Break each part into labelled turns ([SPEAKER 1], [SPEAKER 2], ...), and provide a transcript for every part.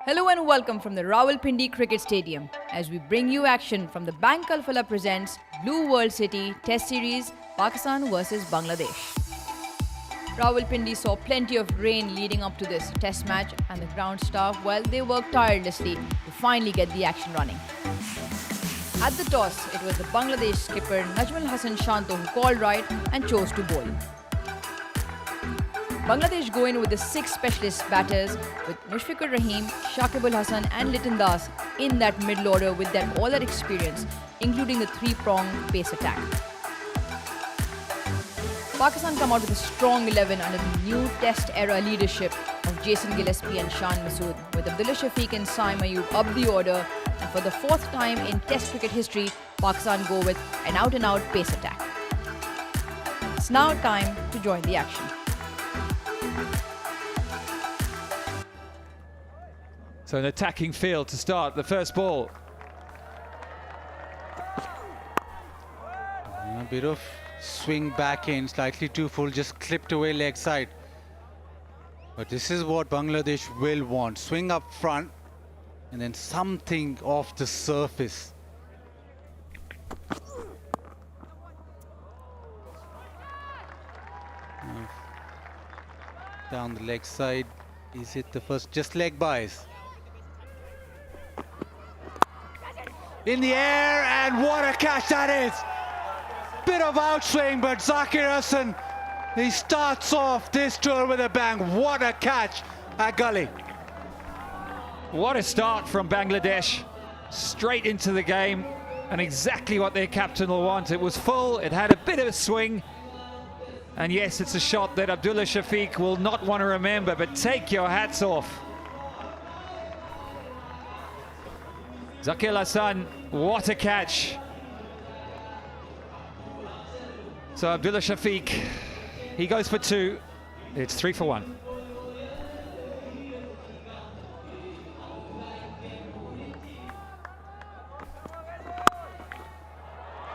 [SPEAKER 1] Hello and welcome from the Rawalpindi Cricket Stadium as we bring you action from the Bank Alfala presents Blue World City Test Series Pakistan vs Bangladesh. Rawalpindi saw plenty of rain leading up to this test match and the ground staff, well, they worked tirelessly to finally get the action running. At the toss, it was the Bangladesh skipper Najmul Hassan Shanto who called right and chose to bowl. Bangladesh go in with the 6 specialist batters with Mushfiqur Rahim, Shakib Al Hasan and Liton Das in that middle order with all that experience, including the 3-prong pace attack. Pakistan come out with a strong 11 under the new test era leadership of Jason Gillespie and Shan Masood, with Abdullah Shafiq and Saim Ayub up the order, and for the 4th time in test cricket history, Pakistan go with an out-and-out pace attack. It's now time to join the action.
[SPEAKER 2] So an attacking field to start the first ball.
[SPEAKER 3] A bit of swing back in, slightly too full, just clipped away leg side. But this is what Bangladesh will want. Swing up front and then something off the surface. Down the leg side. Is it the first? Just leg buys. In the air, and what a catch that is! Bit of outswing, but Zakir Hassan, he starts off this tour with a bang. What a catch at gully.
[SPEAKER 2] What a start from Bangladesh. Straight into the game, and exactly what their captain will want. It was full, it had a bit of a swing. And yes, it's a shot that Abdullah Shafiq will not want to remember, but take your hats off. Zakir Hassan, what a catch. So Abdullah Shafiq, he goes for 2. It's 3 for 1.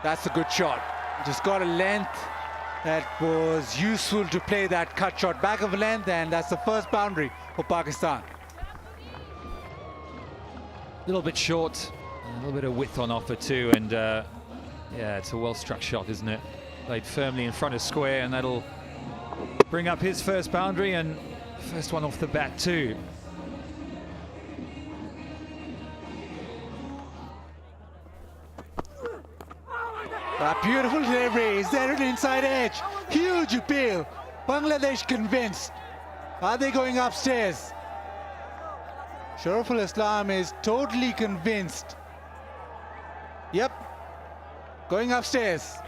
[SPEAKER 3] That's a good shot. Just got a length that was useful to play that cut shot. Back of length, and that's the first boundary for Pakistan.
[SPEAKER 2] A little bit short, a little bit of width on offer too, and yeah, it's a well-struck shot, isn't it? Played firmly in front of square, and that'll bring up his first boundary, and first one off the bat too.
[SPEAKER 3] A beautiful delivery. Is there an inside edge? Huge appeal. Bangladesh convinced. Are they going upstairs? Shorturl Islam is totally convinced. Yep, going upstairs.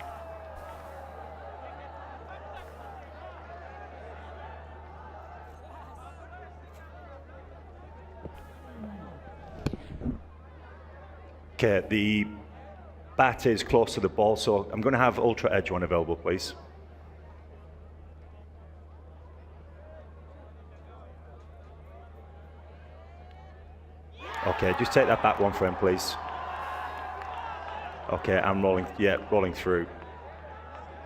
[SPEAKER 4] Okay, the bat is close to the ball, so I'm going to have Ultra Edge one available, please. Okay, just take that back one frame, please. Okay, I'm rolling, yeah, rolling through.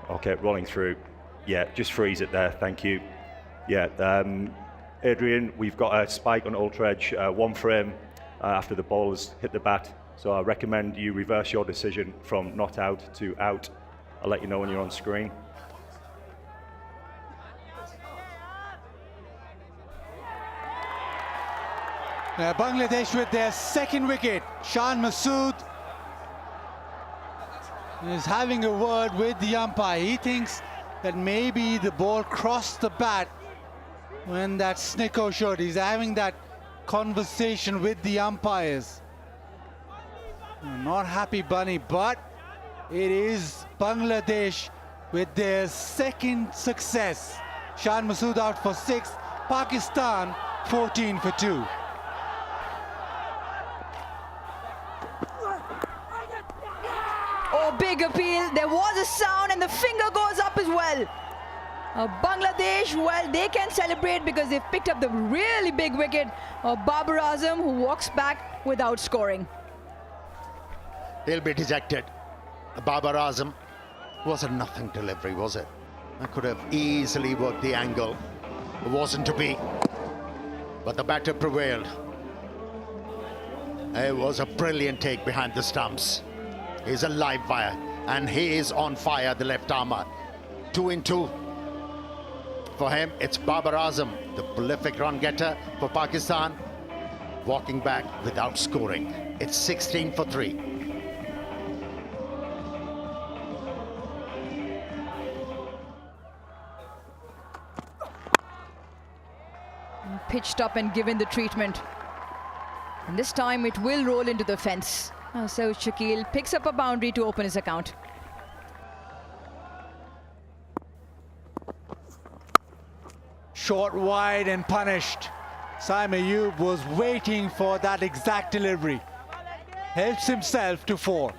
[SPEAKER 4] Okay, rolling through. Yeah, just freeze it there, thank you. Yeah, Adrian, we've got a spike on Ultra Edge, 1 frame after the ball has hit the bat. So I recommend you reverse your decision from not out to out. I'll let you know when you're on screen.
[SPEAKER 3] Bangladesh with their 2nd wicket. Shan Masood is having a word with the umpire. He thinks that maybe the ball crossed the bat when that snicko showed. He's having that conversation with the umpires. Not happy bunny, but it is Bangladesh with their 2nd success. Shan Masood out for 6, Pakistan 14 for 2.
[SPEAKER 1] Oh, big appeal. There was a sound and the finger goes up as well. Bangladesh, well, they can celebrate because they've picked up the really big wicket of Babar Azam, who walks back without scoring.
[SPEAKER 5] They'll be dejected. Babar Azam was a nothing delivery, was it? I could have easily worked the angle. It wasn't to be. But the batter prevailed. It was a brilliant take behind the stumps. He's a live wire, and he is on fire, the left armer. 2 in 2. For him, it's Babar Azam, the prolific run getter for Pakistan, walking back without scoring. It's 16 for 3.
[SPEAKER 1] Pitched up and given the treatment. And this time it will roll into the fence. So Shakil picks up a boundary to open his account.
[SPEAKER 3] Short wide and punished. Saim Ayub was waiting for that exact delivery. Helps himself to 4.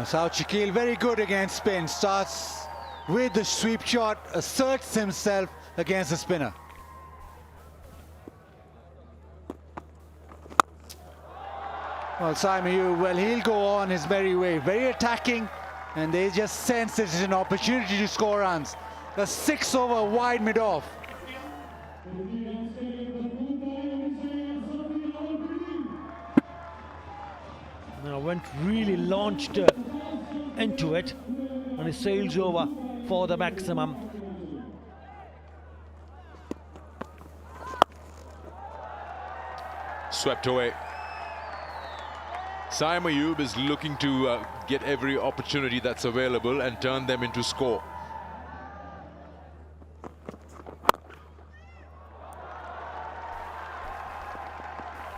[SPEAKER 3] South Shakil very good against spin. Starts with the sweep shot, asserts himself against the spinner. Well, Saim Ayub, well, he'll go on his merry way. Very attacking, and they just sense this is an opportunity to score runs. The 6 over wide mid-off.
[SPEAKER 6] Now went really launched into it, and it sails over for the maximum.
[SPEAKER 7] Swept away. Saim Ayub is looking to get every opportunity that's available and turn them into score.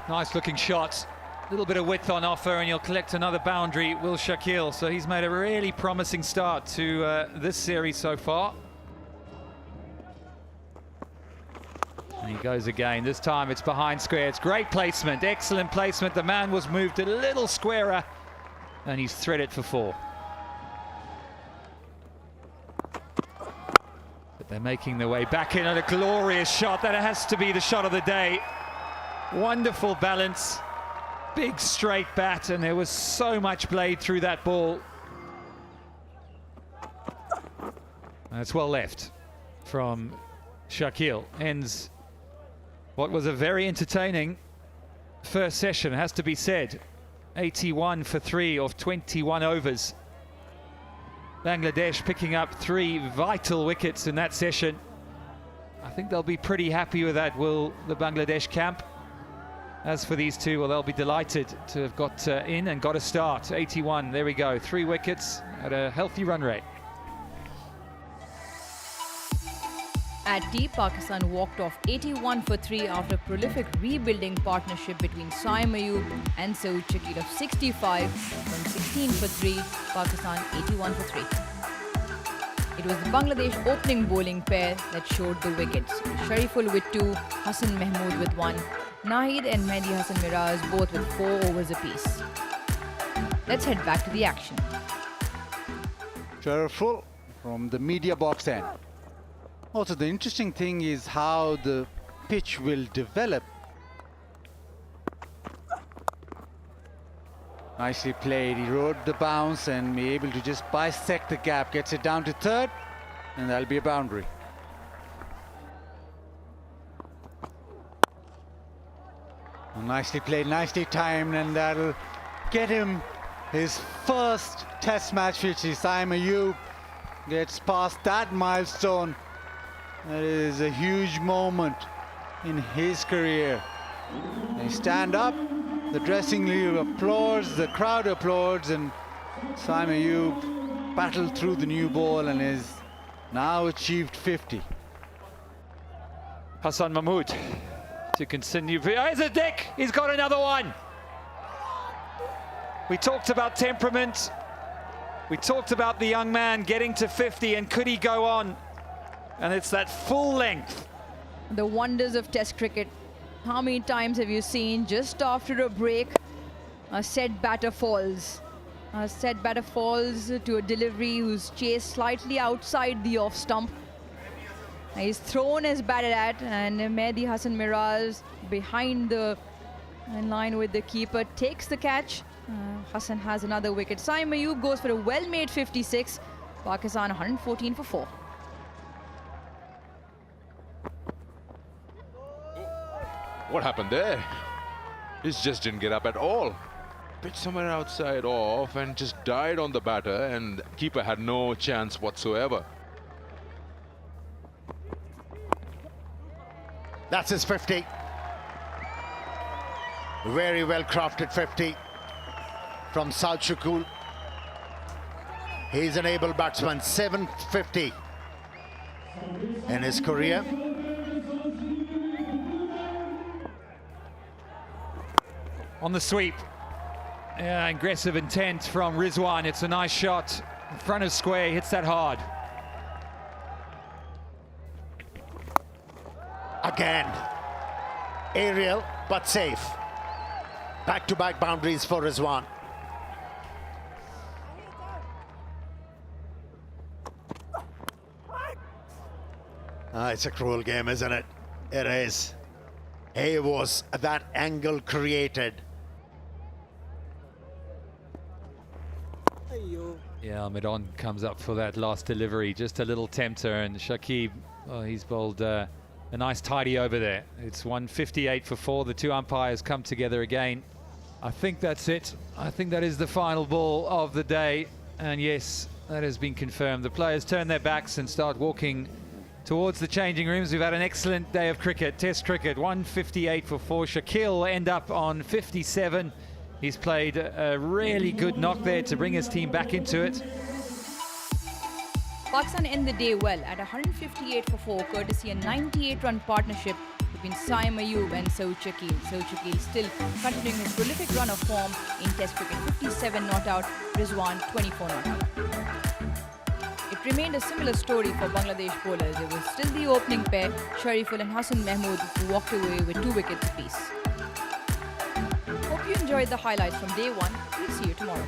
[SPEAKER 2] Nice looking shot. A little bit of width on offer and you'll collect another boundary, will Shakil. So he's made a really promising start to this series so far. And he goes again. This time it's behind square. It's great placement, excellent placement. The man was moved a little squarer and he's threaded for 4. But they're making their way back in on a glorious shot. That has to be the shot of the day. Wonderful balance. Big straight bat, and there was so much blade through that ball. That's well left from Shakil. Ends what was a very entertaining first session, has to be said. 81 for 3 of 21 overs. Bangladesh picking up 3 vital wickets in that session. I think they'll be pretty happy with that, will the Bangladesh camp. As for these two, well, they'll be delighted to have got in and got a start. 81, there we go, 3 wickets at a healthy run rate.
[SPEAKER 1] At tea, Pakistan walked off 81 for 3 after a prolific rebuilding partnership between Saim Ayub and Saud Shakil of 65 from 16 for 3, Pakistan 81 for 3. It was the Bangladesh opening bowling pair that showed the wickets. Shariful with 2, Hassan Mahmood with 1, Nahid and Mehdi Hassan Miraz both with 4 overs apiece. Let's head back to the action.
[SPEAKER 3] Shariful from the media box end. Also, the interesting thing is how the pitch will develop. Nicely played. He rode the bounce and be able to just bisect the gap. Gets it down to 3rd, and that'll be a boundary. Nicely played, nicely timed, and that'll get him his first test match victory. Saim Ayub gets past that milestone. That is a huge moment in his career. They stand up, the dressing room applauds, the crowd applauds, and Saim Ayub battled through the new ball and is now achieved 50.
[SPEAKER 2] Hassan Mahmood to continue. Here's a dick, he's got another one. We talked about temperament. We talked about the young man getting to 50, and could he go on? And it's that full length.
[SPEAKER 1] The wonders of Test cricket. How many times have you seen just after a break, a set batter falls? A set batter falls to a delivery who's chased slightly outside the off stump. He's thrown as batted at, and Mehdi Hassan Miraz behind the in line with the keeper takes the catch. Hassan has another wicket. Saim Ayub goes for a well-made 56. Pakistan 114 for 4.
[SPEAKER 7] What happened there? He just didn't get up at all. Pitched somewhere outside off and just died on the batter, and keeper had no chance whatsoever.
[SPEAKER 5] That's his 50. Very well crafted 50 from South Shakul. He's an able batsman, 750 in his career.
[SPEAKER 2] On the sweep. Yeah, aggressive intent from Rizwan. It's a nice shot in front of square, hits that hard.
[SPEAKER 5] Again, aerial but safe. Back-to-back boundaries for Rizwan. It's a cruel game, isn't it? It is. He was that angle created.
[SPEAKER 2] Yeah, Almidon comes up for that last delivery. Just a little tempter, and Shakib, oh, he's bowled a nice tidy over there. It's 158 for 4. The two umpires come together again. I think that's it. I think that is the final ball of the day. And yes, that has been confirmed. The players turn their backs and start walking towards the changing rooms. We've had an excellent day of cricket, Test cricket. 158 for 4. Shakil end up on 57. He's played a really good knock there to bring his team back into it.
[SPEAKER 1] Pakistan end the day well at 158 for 4, courtesy a 98-run partnership between Saim Ayub and Saud Shakil. Saud Shakil still continuing his prolific run of form in Test cricket, 57 not out, Rizwan 24 not out. It remained a similar story for Bangladesh bowlers. It was still the opening pair, Shariful and Hassan Mahmood, who walked away with 2 wickets apiece. Hope you enjoyed the highlights from day one. We'll see you tomorrow.